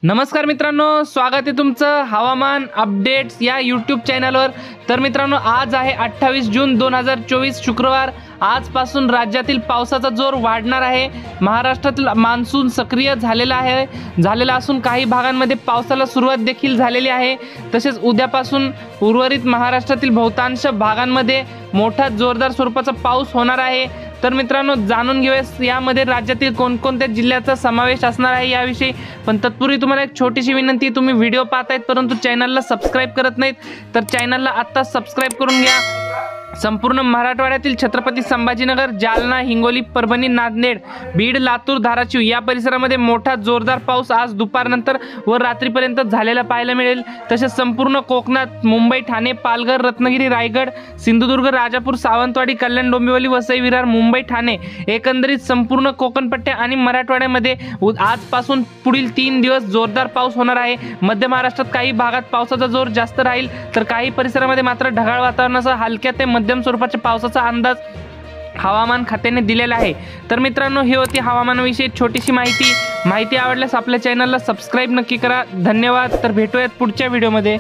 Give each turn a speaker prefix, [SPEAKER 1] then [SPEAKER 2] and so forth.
[SPEAKER 1] नमस्कार मित्रांनो, स्वागत आहे तुमचं हवामान अपडेट्स या यूट्यूब चॅनलवर। तर मित्रांनो, आज आहे 28 जून 2024 शुक्रवार। आजपासून राज्यातील पावसाचा जोर वाढणार आहे। महाराष्ट्रातील मान्सून सक्रिय झालेला असून काही भागांमध्ये पावसाला सुरुवात देखील झालेली आहे। तसेच उद्यापासून उर्वरित महाराष्ट्रातील बहुतांश भागांमध्ये मोठा जोरदार स्वरूपाचा पाऊस होणार आहे। तर मित्रांनो, जाणून घेऊया यामध्ये राज्यातील कोणकोणत्या जिल्ह्याचा समावेश असणार आहे याविषयी। पण तत्पूर्वी तुम्हाला एक छोटीशी विनंती, तुम्ही व्हिडिओ पाहतायत परंतु चॅनलला सबस्क्राइब करत नाहीत, तर चॅनलला आता सबस्क्राइब करून घ्या। संपूर्ण मराठवाड्यातील छत्रपती संभाजीनगर, जालना, हिंगोली, परभणी, नांदेड, बीड, लातूर, धाराशिव या परिसरामध्ये मोठा जोरदार पाऊस आज दुपारनंतर व रात्रीपर्यंत झालेला पाहायला मिळेल। तसेच संपूर्ण कोकणात मुंबई, ठाणे, पालघर, रत्नागिरी, रायगड, सिंधुदुर्ग, राजापूर, सावंतवाडी, कल्याण, डोंबिवली, वसई, विरार, मुंबई, ठाणे एकंदरीत संपूर्ण कोकणपट्ट्या आणि मराठवाड्यामध्ये आजपासून पुढील 3 दिवस जोरदार पाऊस होणार आहे। मध्य महाराष्ट्रात काही भागात पावसाचा जोर जास्त राहील, तर काही परिसरामध्ये मात्र ढगाळ वातावरणासह हलक्या ते मध्यम स्वरूपाच्या पावसाचा अंदाज हवामान खात्याने दिलेला आहे। तर मित्रांनो, ही होती हवामानाविषयी छोटीशी माहिती आवडल्यास आपल्या चॅनलला सबस्क्राइब नक्की करा। धन्यवाद। तर भेटूयात पुढच्या व्हिडिओमध्ये।